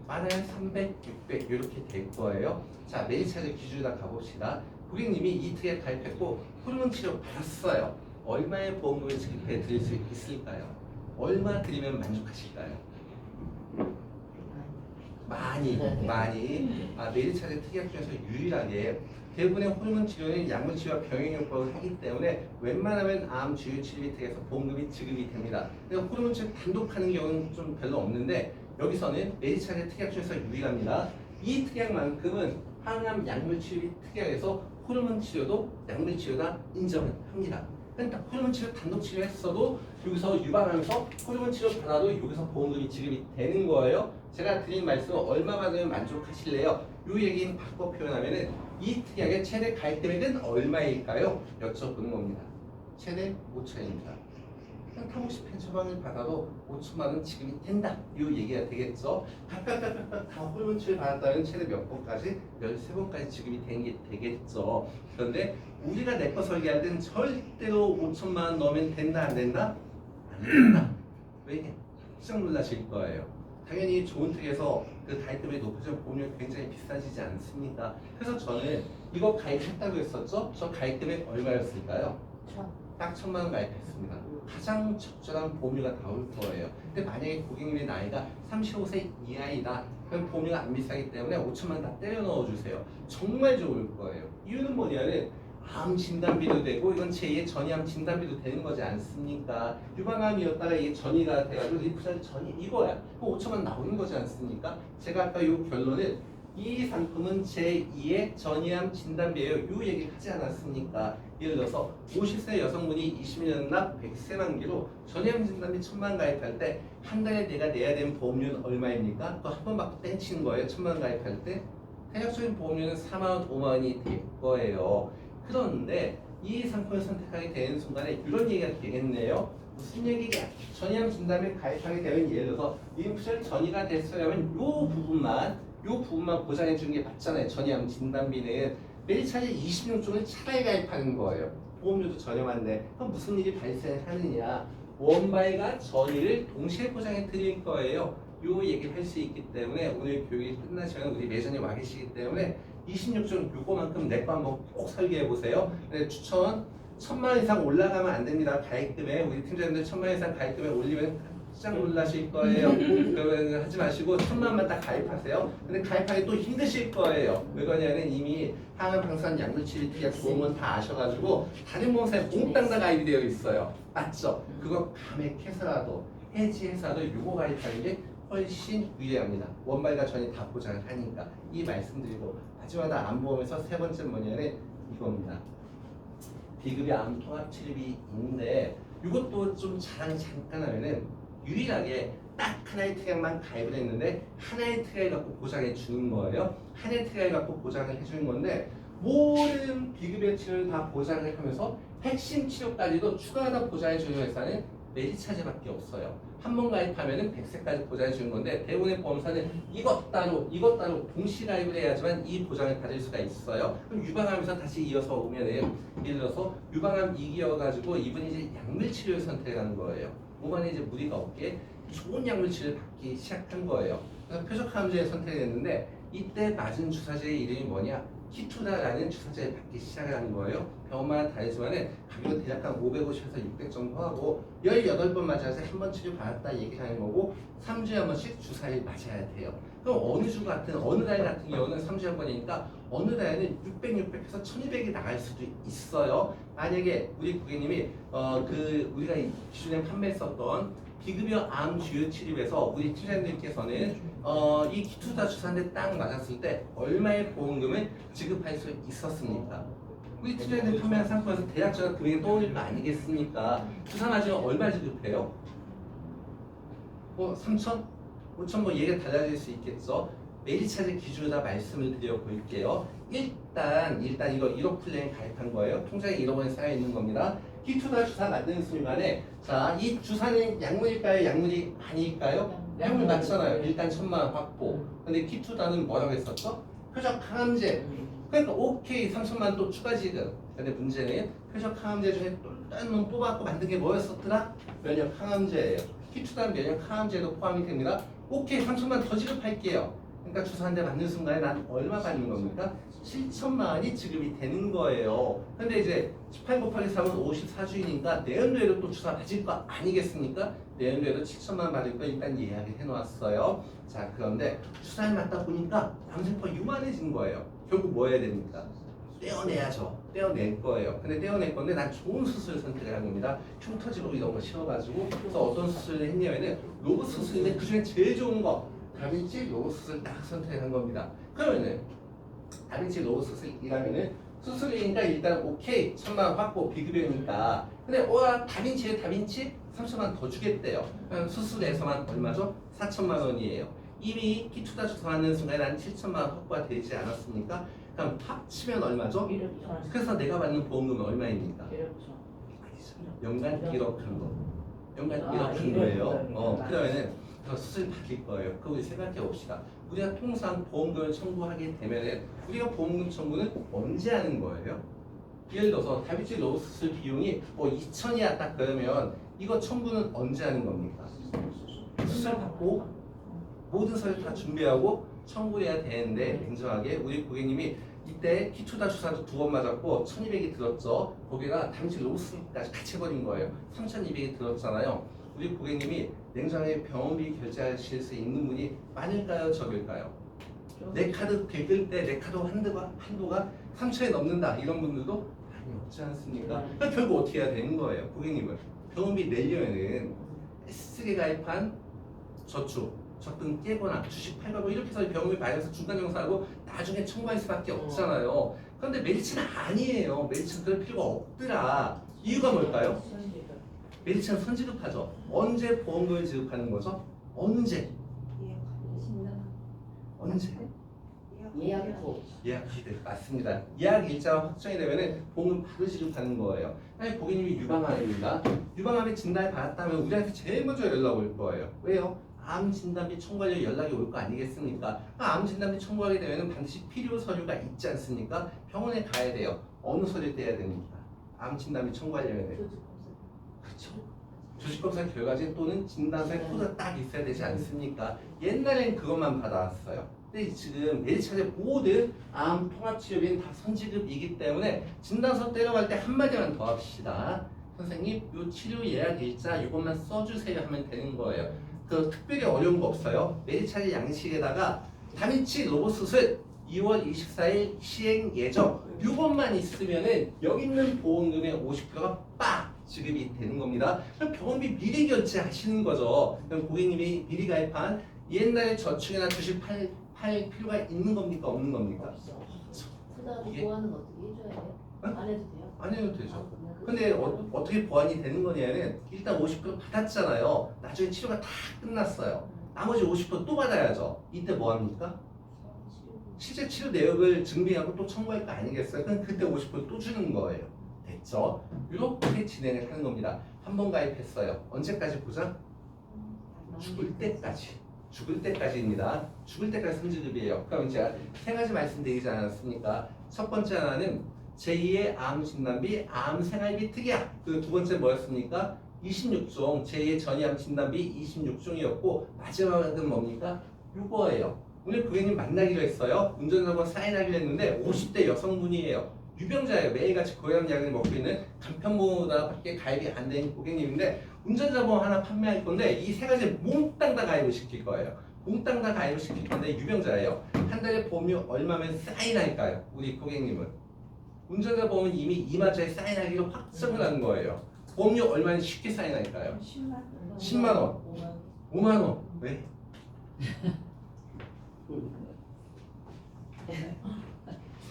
많아야 300, 600 이렇게 될 거예요. 자, 메디차제 기준으로 가봅시다. 고객님이 이틀에 가입했고 호르몬 치료 받았어요. 얼마의 보험금을 지급해 드릴 수 있을까요? 얼마 드리면 만족하실까요? 많이 메디차제 특약 중에서 유일하게 대부분의 호르몬 치료는 약물 치료와 병행요법을 하기 때문에 웬만하면 암 주요 치료 특약에서 보험금이 지급이 됩니다. 근데 호르몬 치료 단독 하는 경우는 좀 별로 없는데 여기서는 메디차제 특약 중에서 유일합니다. 이 특약만큼은 항암 약물 치료 특약에서 호르몬 치료도 약물 치료다 인정을 합니다. 그러니까 호르몬 치료 단독 치료했어도 여기서 유방하면서 호르몬 치료 받아도 여기서 보험금이 지급이 되는 거예요. 제가 드린 말씀 얼마 받으면 만족하실래요? 이 얘기는 바꿔 표현하면은 이 특약의 최대 가입 금액은 얼마일까요? 여쭤보는 겁니다. 최대 5천입니다. 타목시펜 처방을 받아도 5천만 원 지급이 된다. 이 얘기가 되겠죠. 각각 다 호르몬 치료 받았다면 최대 몇 번까지? 13번까지 지급이 되겠죠. 그런데 우리가 내 거 설계할 때는 절대로 5천만 원 넣으면 된다 안 된다? 안 된다. 왜? 깜짝 놀라실 거예요. 당연히 좋은 특에서 그 가입금이 높아지면 보험료가 굉장히 비싸지지 않습니까? 그래서 저는 이거 가입했다고 했었죠? 저 가입금액 얼마였을까요? 딱 1,000만 원 가입했습니다. 가장 적절한 보험료가 나올 거예요. 근데 만약에 고객님의 나이가 35세 이하이다. 그럼 보험료가 안 비싸기 때문에 5천만 원 다 때려 넣어주세요. 정말 좋을 거예요. 이유는 뭐냐면 암 진단비도 되고 이건 제2의 전이암 진단비도 되는 거지 않습니까? 유방암이었다가 이게 전이가 돼가지고 림프절 전이 이거야. 그럼 5천만 원 나오는 거지 않습니까? 제가 아까 요 결론은 이 상품은 제2의 전이암 진단비예요. 요 얘기를 하지 않았습니까? 예를 들어서 50세 여성분이 20년 납 100세 만기로 전이암 진단비 1,000만 원 가입할 때 한 달에 내가 내야 되는 보험료는 얼마입니까? 또 한 번 막 땡치는 거예요. 1,000만 원 가입할 때 대략적인 보험료는 4만 원, 5만 원이 될 거예요. 그런데 이 상품을 선택하게 되는 순간에 이런 얘기가 되겠네요. 무슨 얘기냐? 전이암 진단비에 가입하게 되면 예를 들어서 림프절 전이가 됐어요 하면 요 부분만 보장해 주는 게 맞잖아요. 전이암 진단비는 메디차제 26종을 차라리 가입하는 거예요. 보험료도 저렴한데 그럼 무슨 일이 발생하느냐? 원바이가 전이를 동시에 보장해 드릴 거예요. 요 얘기를 할 수 있기 때문에 오늘 교육이 끝나시면 우리 매장에 와 계시기 때문에 26종 요거만큼 내 거 한번 꼭 설계해 보세요. 근데 추천 1,000만 원 이상 올라가면 안 됩니다. 가입금에 우리 팀장님들 1,000만 원 이상 가입금에 올리면 깜짝 놀라실 거예요. 그러면 하지 마시고 1,000만 원만 딱 가입하세요. 근데 가입하기 또 힘드실 거예요. 왜 그러냐면 이미 항암 방사선 약물 치료 특약 보험은 다 아셔가지고 다른 보험사에 몽땅 다 가입이 되어 있어요. 맞죠? 그거 감액해서라도 해지해서라도 요거 가입하는 게 훨씬 유리합니다. 원발과 전이 다 보장을 하니까 이 말씀드리고 마지막으로 암보험에서 세 번째 뭐냐면 이겁니다. 비급여 암 통합 치료비 있는데 이것도 좀 자랑 잠깐 하면은 유일하게 딱 하나의 특약만 가입을 했는데 하나의 특약을 갖고 보장해 주는 거예요. 하나의 특약을 갖고 보장을 해주는 건데 모든 비급여 치료를 다 보장을 하면서 핵심 치료까지도 추가하다 보장해 주는 회사는 메디차제밖에 없어요. 한 번 가입하면은 100세까지 보장해 주는 건데 대부분의 보험사는 이것 따로 동시 가입을 해야지만 이 보장을 받을 수가 있어요. 그럼 유방암에서 다시 이어서 오면은 예를 들어서 유방암 2기여 가지고 이분이 이제 약물 치료를 선택하는 거예요. 몸안에 이제 무리가 없게 좋은 약물 치료를 받기 시작한 거예요. 그래서 표적항암제를 선택했는데 이때 맞은 주사제의 이름이 뭐냐? 키투다라는 주사제를 받기 시작을 한 거예요. 병원마다 다르지만은 가격은 대략 한 550에서 600 정도 하고 18번 맞아서 한 번 치료 받았다 얘기하는 거고 3주에 한 번씩 주사를 맞아야 돼요. 그럼 어느 달 같은 경우는 3주에 한 번이니까 어느 달에는 600에서 1200이 나갈 수도 있어요. 만약에 우리 고객님이 우리가 기존에 판매했었던 비급여 암 주요 치료에서 우리 팀장님께서는 이 키투다 주사인데 딱 맞았을 때 얼마의 보험금을 지급할 수 있었습니까? 우리 팀장님 판매한 상품에서 대략적인 금액이 떠오를 거 아니겠습니까? 주사 맞으면 얼마 지급해요? 3천? 5천 뭐 얘기가 달라질 수 있겠죠. 메디차제 기준으로 말씀을 드려볼게요. 일단 이거 1억 플랜 가입한 거예요. 통장에 1억 원이 쌓여 있는 겁니다. 키투다 주사 만드는 순간에 자, 이 주사는 약물일까요? 약물이 아닐까요? 약물 맞잖아요. 일단 1,000만 원 확보. 근데 키투다는 뭐라고 했었죠? 표적 항암제. 그러니까 오케이 3천만 원 또 추가 지급. 근데 문제는 표적 항암제 중에 또 다른 놈 뽑아갖고 만든 게 뭐였었더라? 면역 항암제예요. 키투다는 면역 항암제도 포함이 됩니다. 오케이 3천만 원 더 지급할게요. 그러니까 주사 한 대 맞는 순간에 난 얼마 받는 겁니까? 7천만 원이 지급이 되는 거예요. 근데 이제 18 곱하기 3은 54주이니까 내년도에도 또 주사 맞을 거 아니겠습니까? 내년도에도 7천만 원 받을 거 일단 예약을 해놓았어요. 자, 그런데 주사를 맞다 보니까 암세포가 유만해진 거예요. 결국 뭐 해야 됩니까? 떼어내야죠. 떼어낼 거예요. 근데 떼어낼 건데 난 좋은 수술을 선택을 한 겁니다. 흉터지로 이런 거 싫어가지고 그래서 어떤 수술을 했냐면은 로봇 수술인데 그중에 제일 좋은 거 다빈치 로봇 수술 딱 선택한 겁니다. 그러면은 다빈치 로봇 수술이라면은 수술이니까 일단 오케이 1,000만 원 확보 비급여니까 근데 다빈치 3천만 원 더 주겠대요. 그럼 수술에서만 얼마죠? 4천만 원이에요. 이미 키투다 주사하는 순간에 난 7천만 원 확보가 되지 않았습니까? 그럼 합치면 얼마죠? 그래서 내가 받는 보험금은 얼마입니까? 연간 1억 정도. 연간 1억 정도예요. 그러면은 수술 받을 거예요. 그거 우리 생각해 봅시다. 우리가 통상 보험금을 청구하게 되면은 우리가 보험금 청구는 언제 하는 거예요? 예를 들어서 다빈치 로봇 수술 비용이 2천이야 딱 그러면 이거 청구는 언제 하는 겁니까? 수술 받고 모든 서류 다 준비하고 청구해야 되는데 냉정하게 우리 고객님이 이때 키투다 주사도 2번 맞았고 1,200이 들었죠. 거기가 다빈치 로봇 수술까지 같이 해버린 거예요. 3,200이 들었잖아요. 우리 고객님이 냉정하게 병원비 결제하실 수 있는 분이 많을까요? 적을까요? 내 카드 긁을 때 내 카드 한도가 3천에 넘는다 이런 분들도 많이 없지 않습니까? 그러니까 결국 어떻게 해야 되는 거예요? 고객님은 병원비 내려면은 S게 가입한 저축, 적금 깨거나 주식 팔거나 뭐 이렇게 해서 병원비 마이너스 중간정산하고 나중에 청구할 수밖에 없잖아요. 그런데 메디치는 아니에요. 메디치는 그럴 필요가 없더라. 이유가 뭘까요? 메디치는 선지급하죠. 언제 보험금을 지급하는 거죠? 언제? 예약할 때 맞습니다. 예약 일자가 확정이 되면은 보험금 바로 지급하는 거예요. 아니 고객님이 유방암입니다. 유방암의 진단을 받았다면 우리한테 제일 먼저 연락 올 거예요. 왜요? 암 진단비 청구하려 연락이 올 거 아니겠습니까? 암 진단비 청구하게 되면은 반드시 필요 서류가 있지 않습니까? 병원에 가야 돼요. 어느 서류 떼야 됩니까? 암 진단비 청구하려면 그렇죠. 조직검사 결과지 또는 진단서에 코드가 딱 있어야 되지 않습니까? 옛날엔 그것만 받아왔어요. 근데 지금 메디차제 모든 암 통합치료비는 다 선지급이기 때문에 진단서 떼려갈 때 한마디만 더 합시다. 선생님, 요 치료 예약 일자 이것만 써주세요 하면 되는 거예요. 그 특별히 어려운 거 없어요. 메디차제 양식에다가 다빈치 로봇 수술 2월 24일 시행 예정 이것만 있으면은 여기 있는 보험금의 50%가 빡 지급이 되는 겁니다. 그럼 병원비 미리 결제하시는 거죠. 그럼 고객님이 미리 가입한 옛날 저축이나 주식 팔 필요가 있는 겁니까? 없는 겁니까? 그다음에 이게- 보완은 어떻게 해줘야 돼요? 응? 안 해도 돼요? 안 해도 되죠. 아, 그냥 그- 근데 어떻게 보완이 되는 거냐면 일단 50% 받았잖아요. 나중에 치료가 다 끝났어요. 나머지 50%또 받아야죠. 이때 뭐 합니까? 실제 치료 내역을 증빙하고 또 청구할 거 아니겠어요? 그럼 그때 50%또 주는 거예요. 됐죠? 이렇게 진행을 하는 겁니다. 한 번 가입했어요. 언제까지 보장? 죽을 때까지. 죽을 때까지입니다. 죽을 때까지 선지급이에요. 그럼 제가 세 가지 말씀드리지 않았습니까? 첫 번째 하나는 제2의 암 진단비, 암 생활비 특약. 그 두 번째 뭐였습니까? 26종, 제2의 전이암 진단비 26종이었고 마지막은 뭡니까? 이거예요. 오늘 고객님 만나기로 했어요. 운전자분 사인하기로 했는데 50대 여성분이에요. 유병자예요. 매일같이 고혈압 약을 먹고 있는 간편보험보다밖에 가입이 안 된 고객님인데 운전자보험 하나 판매할 건데 이 세 가지 몽땅 다 가입을 시킬 거예요. 몽땅 다 가입을 시킬 건데 유병자예요. 한 달에 보험료 얼마면 사인할까요? 우리 고객님은 운전자 보험은 이미 이마저에 사인하기로 확정을 한 거예요. 보험료 얼마나 쉽게 사인할까요? 10만 원. 10만 원, 5만 원. 왜?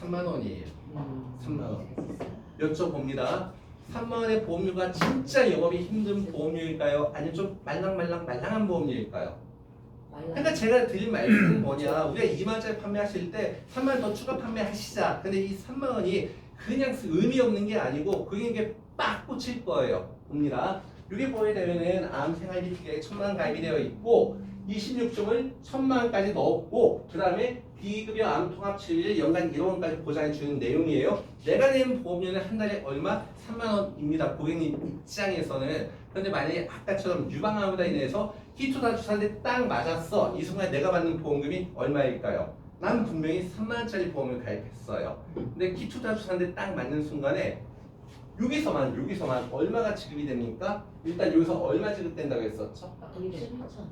3만 원이에요. 3만 원. 여쭤봅니다. 3만 원의 보험료가 진짜 영업이 힘든 보험료일까요? 아니면 좀 말랑한 보험료일까요? 그러니까 제가 드린 말씀은 뭐냐, 우리가 이마저에 판매하실 때 3만 원 더 추가 판매하시자. 근데 이 3만 원이 그냥 의미 없는 게 아니고 그게 이게 빡 꽂힐 거예요. 봅니다. 이게 보게 되면은 암 생활비 특약에 1,000만 원 가입이 되어 있고 26종을 1,000만 원까지 넣었고 그 다음에 비급여 암 통합 치료를 연간 1억 원까지 보장해 주는 내용이에요. 내가 낸 보험료는 한 달에 얼마? 3만 원입니다. 고객님 입장에서는. 그런데 만약에 아까처럼 유방암으로 인해서 히토다 주사한테 딱 맞았어. 이 순간 내가 받는 보험금이 얼마일까요? 난 분명히 3만 원짜리 보험을 가입했어요. 근데 히토다 주사한테 딱 맞는 순간에 여기서만 얼마가 지급이 됩니까? 일단 여기서 얼마 지급된다고 했었죠?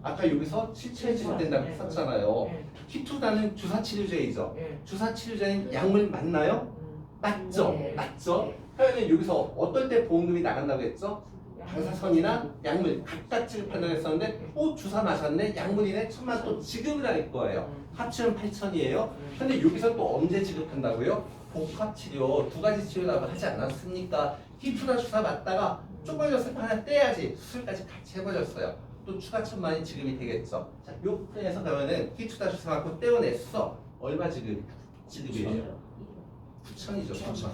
아까 여기서 7천 지급된다고 했었잖아요. 히토다는 주사 치료제이죠. 주사 치료제는 약물 맞나요? 맞죠? 네. 맞죠? 그러면 여기서 어떨 때 보험금이 나간다고 했죠? 방사선이나 약물 각각 지급한다고 했었는데 주사 맞았네? 약물이네? 1,000만 원 또 지급을 할 거예요. 합치면 8천이에요. 근데 여기서 또 언제 지급한다고요? 복합치료 두 가지 치료라고 하지 않았습니까? 히토다 주사 맞다가 쪼그려졌을 때 하나 떼야지 수술까지 같이 해버렸어요. 또 추가 1,000만 원이 지급이 되겠죠. 자, 요 편에서 가면은 히토다 주사 맞고 떼어냈어. 얼마 지급이에요? 9천이죠. 9천.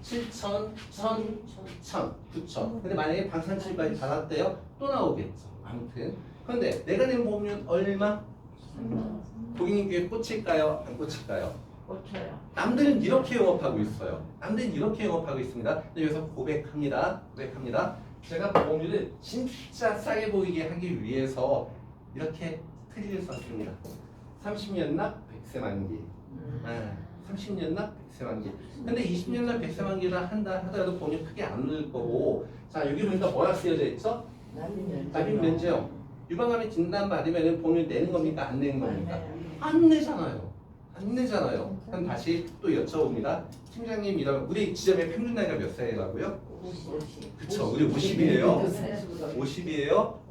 7천, 1,000, 9천. 근데 만약에 방사치료까지 받았대요? 또 나오겠죠. 아무튼. 근데 내가 낸 보험료는 얼마? 고객님 귀에 꽂힐까요? 안 꽂힐까요? 꽂혀요. 남들은 이렇게 영업하고 있어요. 남들은 이렇게 영업하고 있습니다. 근데 여기서 고백합니다. 제가 보험료를 진짜 싸게 보이게 하기 위해서 이렇게 트리를 썼습니다. 30년 납 100세 만기. 30년 납 100세 만기. 근데 20년 납 100세 만기라 한다 하더라도 보험료 크게 안 늘 거고. 자, 여기 보니까 뭐가 쓰여져 있죠? 납입 면제형. 유방암에 진단 받으면 보험료 내는 겁니까? 안 내는 겁니까? 안 내잖아요. 안 내잖아요. 그럼 다시 또 여쭤봅니다. 팀장님 이러면 우리 지점의 평균 나이가 몇 살이라고요? 50. 그쵸, 우리 50이에요. 50이에요.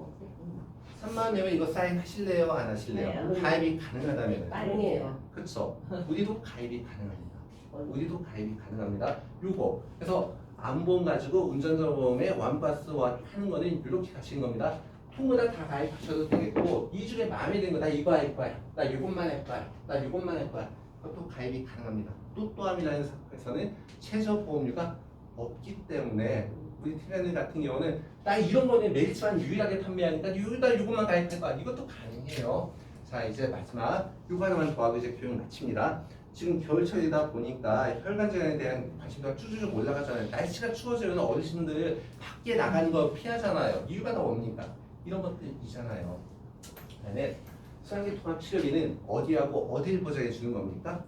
3만 원 내면 이거 사인 하실래요? 안 하실래요? 네. 가입이 가능하다면. 빨리예요. 그쵸. 우리도 가입이 가능합니다. 우리도 가입이 가능합니다. 요거. 그래서 암보험 가지고 운전자 보험에 완파스 원 하는 거는 이렇게 가시는 겁니다. 통보다 다 가입하셔도 되겠고 이 중에 마음에 드는 거 나 이거 할 거야. 나 이것만 할 거야. 나 이것만 할 거야. 그것도 가입이 가능합니다. 또또함이라는 사건에서는 최저 보험료가 없기 때문에 우리 팀장님 같은 경우는 나 이런 거는 메리츠만 유일하게 판매하니까 나 이것만 가입할 거야. 이것도 가능해요. 자, 이제 마지막 요거 하나만 더 하고 이제 교육 마칩니다. 지금 겨울철이다 보니까 혈관질환에 대한 관심도가 쭈쭈쭉 올라가잖아요. 날씨가 추워지면 어르신들 밖에 나가는 거 피하잖아요. 이유가 다 뭡니까? 이런 것들이잖아요. 그다음에 수환기 통합 치료비는 어디하고 어디를 보장해 주는 겁니까?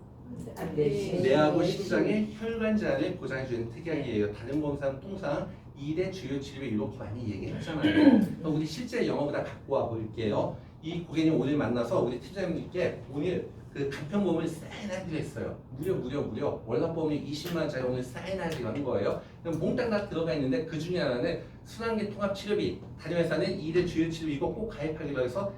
뇌하고 심장의 혈관 질환을 보장해 주는 특약이에요. 다른 보험사는 통상 2대 주요 치료비 이렇게 많이 얘기하잖아요. 우리 실제 영어보다 갖고 와 볼게요. 이 고객님 오늘 만나서 우리 팀장님께 오늘 그 간편보험을 사인하기로 했어요. 무려 월납보험이 20만 원짜리 오늘 사인하기로 한 거예요. 그럼 몽땅 다 들어가 있는데 그 중에 하나는 순환기 통합 치료비. 다른 회사는 2대 주요 치료비 이거 꼭 가입하기로 해서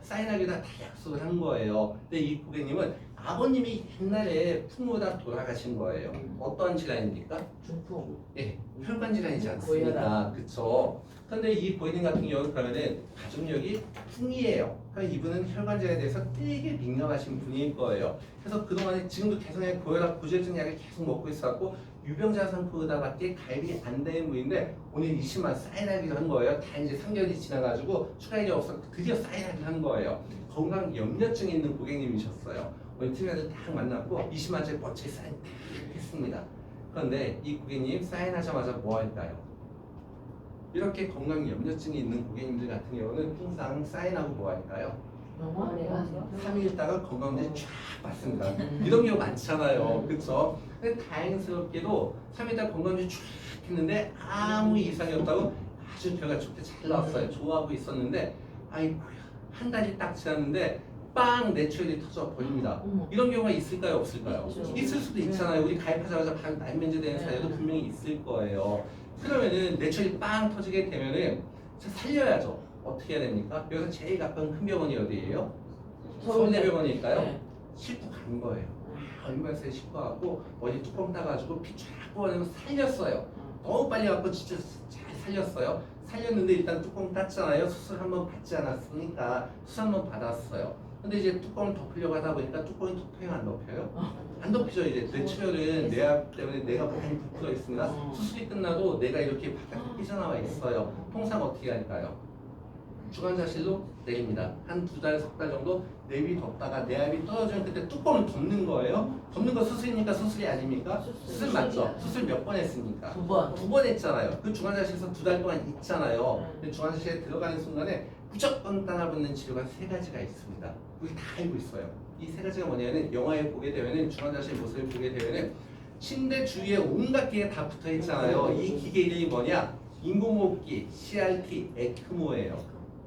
사인하기로 다 약속을 한 거예요. 근데 이 고객님은 아버님이 옛날에 풍모다 돌아가신 거예요. 어떠한 질환입니까? 중풍. 예, 혈관 질환이지 않습니까? 그쵸? 근데 이 고객님 같은 경우는 그러면은 가족력이 풍이에요. 그러니까 이분은 혈관 질환에 대해서 되게 민감하신 분일 거예요. 그래서 그동안에 지금도 계속 고혈압 고지혈증 약을 계속 먹고 있었고 유병자 상품보다밖에 가입이 안 되는 분인데 오늘 20만 사인하기로 한 거예요. 다 이제 3개월이 지나가지고 추가 일이 없어 드디어 사인하기로 한 거예요. 건강 염려증이 있는 고객님이셨어요. 오늘 팀장들 딱 만났고 20만짜리 멋지게 사인 딱 했습니다. 그런데 이 고객님 사인하자마자 뭐 할까요? 이렇게 건강 염려증이 있는 고객님들 같은 경우는 항상 사인하고 뭐 할까요? 병원에 가서 3일 있다가 건강검진 쫙 받습니다. 이런 경우 많잖아요. 그쵸? 근데 다행스럽게도 3일 있다가 건강검진 쫙 했는데 아무 이상이 없다고 아주 결과 좋게 잘 나왔어요. 좋아하고 있었는데 아이고야 한 달이 딱 지났는데 빵 뇌출혈이 터져 버립니다. 이런 경우가 있을까요? 없을까요? 있죠. 있을 수도 있잖아요. 우리 가입하자마자 바로 난면제되는 사례도 분명히 있을 거예요. 그러면은 뇌출혈이 빵 터지게 되면은 살려야죠. 어떻게 해야 됩니까? 여기서 제일 가까운 큰 병원이 어디예요? 서울대병원일까요? 네. 싣고 간 거예요. 얼마나 싣고 가고 어디 뚜껑 따가지고 피 쫙 뽑아내고 살렸어요. 너무 빨리 갖고 진짜 잘 살렸어요. 살렸는데 일단 뚜껑 땄잖아요. 수술 한번 받지 않았으니까 수술 한번 받았어요. 근데 이제 뚜껑을 덮으려고 하다 보니까 뚜껑이 덮여요, 안 덮여요? 안 덮이죠. 이제 뇌출혈은 뇌압 때문에 뇌가 많이 부풀어 있습니다. 수술이 끝나도 뇌가 이렇게 바깥에 삐져나와 있어요. 통상 어떻게 할까요? 중환자실로 내립니다. 한 2달, 3달 정도 내비 덮다가 내압이 떨어지면 그때 뚜껑을 덮는 거예요. 덮는 거 수술이니까 수술이 아닙니까? 수술 맞죠? 수술 몇 번 했습니까? 2번. 2번 했잖아요. 그 중환자실에서 2달 동안 있잖아요. 근데 중환자실에 들어가는 순간에 무조건 따라붙는 치료가 3가지가 있습니다. 우리 다 알고 있어요. 이 3가지가 뭐냐면 영화에 보게 되면은 중환자실 모습을 보게 되면은 침대 주위에 온갖 기계 다 붙어 있잖아요. 이 기계 이름이 뭐냐? 인공호흡기, CRT, 에크모예요.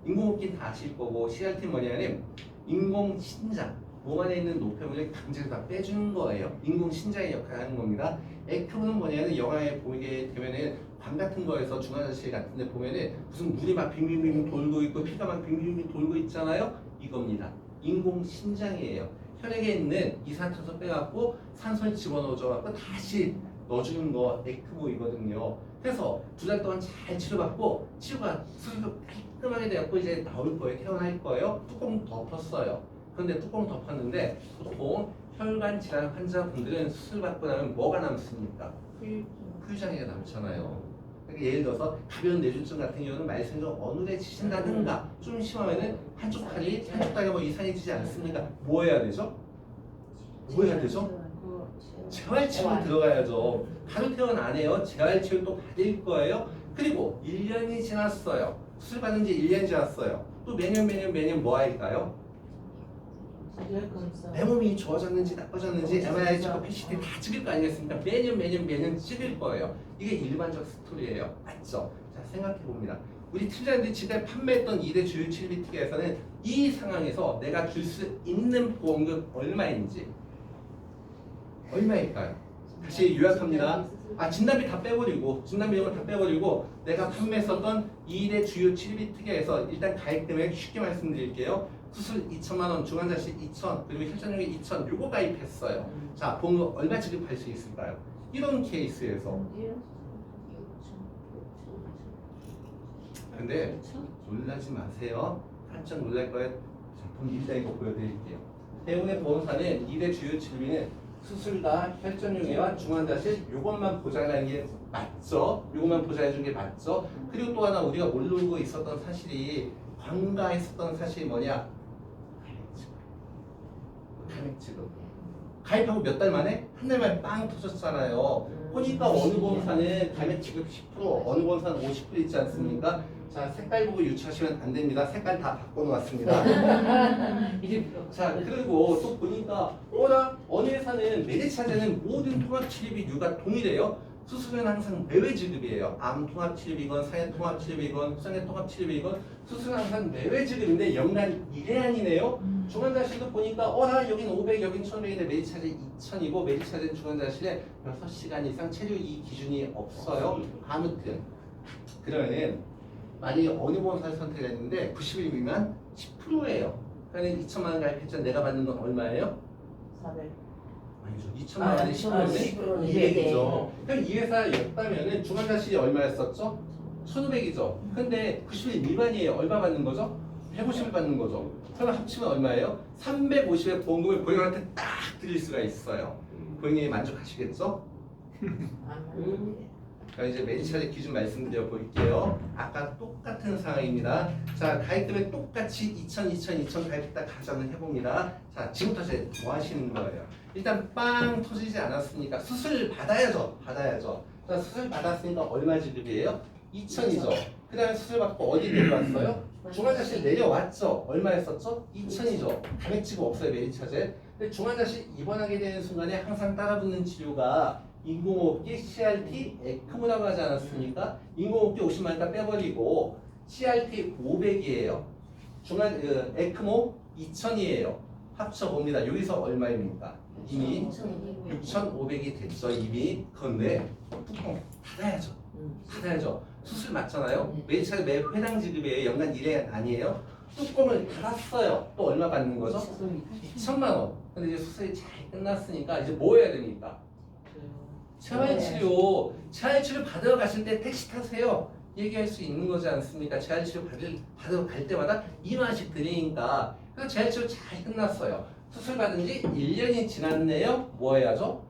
인공호흡기는 다 아실 거고 CRT 뭐냐면 인공신장, 몸 안에 있는 노폐물을 강제로 다 빼주는 거예요. 인공신장의 역할을 하는 겁니다. 에크모는 뭐냐면 영화에 보게 되면은 관 같은 거에서 중환자실 같은 데 보면은 무슨 물이 막 빙빙빙 돌고 있고 피가 막 빙빙빙 돌고 있잖아요. 이겁니다. 인공신장이에요. 혈액에 있는 이산화탄소 빼갖고 산소를 집어넣어줘갖고 다시 넣어주는 거 에크모이거든요. 그래서 2달 동안 잘 치료받고 치료가 수술도 깔끔하게 되었고 이제 나올 거예요. 퇴원할 거예요. 뚜껑 덮었어요. 그런데 뚜껑 덮었는데 보통 혈관 질환 환자분들은 수술받고 나면 뭐가 남습니까? 후유장애가 남잖아요. 그러니까 예를 들어서 가벼운 뇌졸중 같은 경우는 말씀이 좀 어눌해지신다든가 좀 심하면은 한쪽 다리가 뭐 이상해지지 않습니까? 뭐 해야 되죠? 뭐 해야 되죠? 재활치료 들어가야죠. 바로 퇴원 안 해요. 재활치료 또 받을 거예요. 그리고 1년이 지났어요. 수술 받은 지 1년이 지났어요. 또 매년 뭐 할까요? 내 몸이 좋아졌는지 나빠졌는지 MRI 찍고 PCT 다 찍을 거 아니겠습니까? 매년 찍을 거예요. 이게 일반적 스토리예요. 맞죠? 자, 생각해 봅니다. 우리 팀장님들이 지금까지 판매했던 2대 주요 치료비티에서는 이 상황에서 내가 줄 수 있는 보험금 얼마인지 얼마일까요? 다시 요약합니다. 진단비 다 빼버리고 진단비 이런 거 다 빼버리고 내가 판매했었던 2대 주요 치료비 특약에서 일단 가입 금액 쉽게 말씀드릴게요. 수술 2천만 원, 중환자실 2천, 그리고 혈전용액 2천 요거 가입했어요. 자, 보험금 얼마 지급할 수 있을까요? 이런 케이스에서. 근데 놀라지 마세요. 깜짝 놀랄 거예요. 자, 그럼 일단 이거 보여드릴게요. 대부분의 보험사는 2대 주요 치료비는 수술과 혈전용액과 중환자실 요것만 보장하는 게 맞죠? 요것만 보장해 준 게 맞죠? 그리고 또 하나 우리가 모르고 있었던 사실이 관가했었던 사실이 뭐냐? 가입지급. 가입하고 몇 달 만에? 한 달 만에 빵 터졌잖아요. 보니까 어느 보험사는 가입지급 10%, 어느 보험사는 50% 있지 않습니까? 자, 색깔 보고 유추하시면 안 됩니다. 색깔 다 바꿔놓았습니다. 자, 그리고 또 보니까 어느 회사는 매대차제는 모든 통합치료비 류가 동일해요. 수술은 항상 매회 지급이에요. 암 통합치료비건 상해 통합치료비건 수상해 통합치료비건 수술은 항상 매회 지급인데 연간 1회안이네요. 중환자실도 보니까 여긴 500, 여긴 1100인데 매대차제 2000이고 매대차제 중환자실에 6시간 이상 체류 이 기준이 없어요. 아무튼 그러면은 만약에 어느 보험사를 선택했는데 90일 미만 10%예요. 그러니까 2천만 원 가입했죠. 내가 받는 돈 얼마예요? 400. 아니죠. 2천만 원이 10%인데 10%는 200이죠. 그럼 이 회사였다면은 중환자실이 얼마였었죠? 1,500이죠. 근데 90일 미만이에요. 얼마 받는 거죠? 150을 받는 거죠. 그럼 합치면 얼마예요? 350의 보험금을 고객한테 딱 드릴 수가 있어요. 고객님이 만족하시겠죠? 자, 이제 매니차례 기준 말씀드려 볼게요. 아까 똑같은 상황입니다. 자, 가입금액 똑같이 2,000 가입 딱 가정을 해봅니다. 자, 지금부터 이제 뭐 하시는 거예요? 일단 빵 터지지 않았으니까 수술 받아야죠. 자, 수술 받았으니까 얼마 지급이에요? 2,000이죠. 그 다음에 수술 받고 어디 내려왔어요? 중환자실 내려왔죠. 얼마였었죠? 2,000이죠. 감액 지급 없어요. 매니차제. 근데 중환자실 입원하게 되는 순간에 항상 따라붙는 치료가 인공호흡기, CRT, 에크모라고 하지 않았습니까? 인공호흡기 50만 원다 빼버리고 CRT 500이에요. 에크모 2000이에요. 합쳐봅니다. 여기서 얼마입니까? 이미 6,500이 됐죠. 이미. 그런데 뚜껑 닫아야죠. 수술 맞잖아요. 매차례 매 회당 지급이에요. 연간 1회 아니에요. 뚜껑을 닫았어요. 또 얼마 받는 거죠? 2천만 원. 근데 이제 수술이 잘 끝났으니까 이제 뭐 해야 됩니까? 재활치료 받으러 가실 때 택시 타세요. 얘기할 수 있는 거지 않습니까? 재활치료 받으러 갈 때마다 2만 원씩 드리니까. 그래서 재활치료 잘 끝났어요. 수술 받은 지 1년이 지났네요. 뭐 해야죠?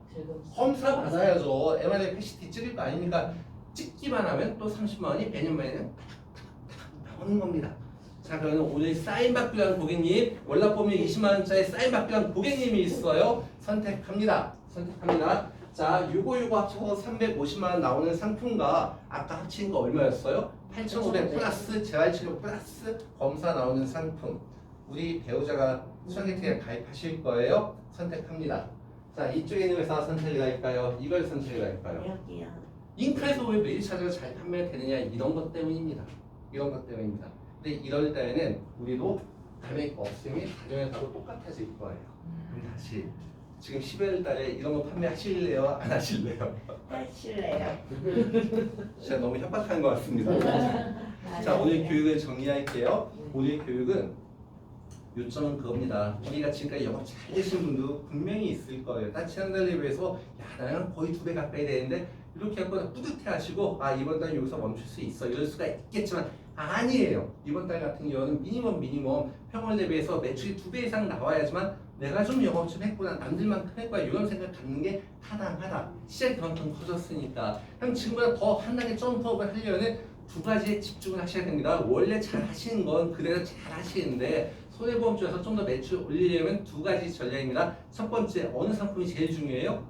검사 받아야죠. MRI PCT 찍을 거 아니니까 찍기만 하면 또 30만 원이 매년 탁탁탁 나오는 겁니다. 자, 그러면 오늘 사인 받기로 한 고객님, 월납보험료 20만 원짜리 사인 받기로 한 고객님이 있어요. 선택합니다. 자, 요거 합쳐서 350만 원 나오는 상품과 아까 합친 거 얼마였어요? 8,500 플러스 재활치료 플러스 검사 나오는 상품. 우리 배우자가 수강계획에 가입하실 거예요. 선택합니다. 자, 이쪽에 있는 회사 선택을 할까요? 이걸 선택을 할까요? 잉크에서 왜 매일차저가 잘 판매되느냐 이런 것 때문입니다. 근데 이럴 때에는 우리도 감액 없음이 가정회사로 똑같아질 거예요. 그럼 다시 지금 12월 달에 이런 거 판매하실래요? 안 하실래요? 하실래요? 제가 너무 협박한 것 같습니다. 자, 오늘 교육을 정리할게요. 오늘 교육은 요점은 그겁니다. 우리가 지금까지 영업 잘 되신 분도 분명히 있을 거예요. 딱 지난달에 비해서 야, 나는 거의 2배 가까이 되는데 이렇게 하고 뿌듯해 하시고 아, 이번 달 여기서 멈출 수 있어 이럴 수가 있겠지만 아니에요. 이번 달 같은 경우는 미니멈 평월 대비해서 매출이 2배 이상 나와야지만 내가 좀 영업 좀 했구나, 남들만큼 했구나 이런 생각 갖는 게 타당하다. 시장이 그만큼 커졌으니까 그럼 지금보다 더 한 단계 점프업을 하려면 두 가지에 집중을 하셔야 됩니다. 원래 잘 하시는 건 그대로 잘 하시는데 손해보험 쪽에서 좀 더 매출 올리려면 두 가지 전략입니다. 첫 번째, 어느 상품이 제일 중요해요?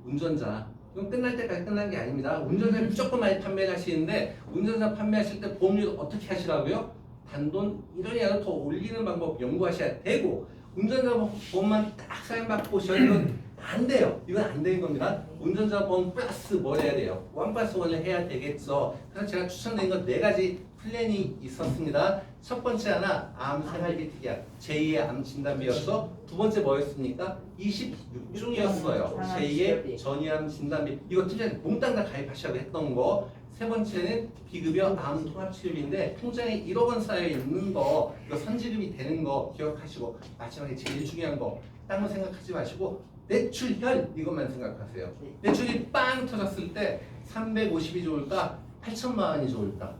운전자. 이건 끝날 때까지 끝난 게 아닙니다. 운전자는 무조건 많이 판매를 하시는데 운전자 판매하실 때 보험료 어떻게 하시라고요? 단돈 1원이라도 더 올리는 방법 연구하셔야 되고 운전자 보험만 딱 사인받고 오셔야 이건 안 돼요. 이건 안 되는 겁니다. 운전자 보험 플러스 뭘 해야 돼요? 1+1을 해야 되겠죠. 그래서 제가 추천드린 건 4가지 플랜이 있었습니다. 첫 번째 하나 암 생활비 특약 제2의 암 진단비였어. 두 번째 뭐였습니까? 26중이었어요. 제2의 전이암 진단비. 이거 진짜 몽땅 다 가입하셔야 했던 거. 세 번째는 비급여 암 통합치료비인데 통장에 1억 원 쌓여 있는 거 이거 선지급이 되는 거 기억하시고 마지막에 제일 중요한 거 딴 거 생각하지 마시고 매출현 이것만 생각하세요. 매출이 빵 터졌을 때 350이 좋을까? 8천만 원이 좋을까?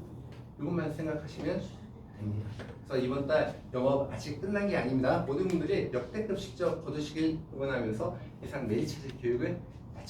이것만 생각하시면 됩니다. 그래서 이번 달 영업 아직 끝난 게 아닙니다. 모든 분들이 역대급 실적 거두시길 응원하면서 이상 매일차트 교육을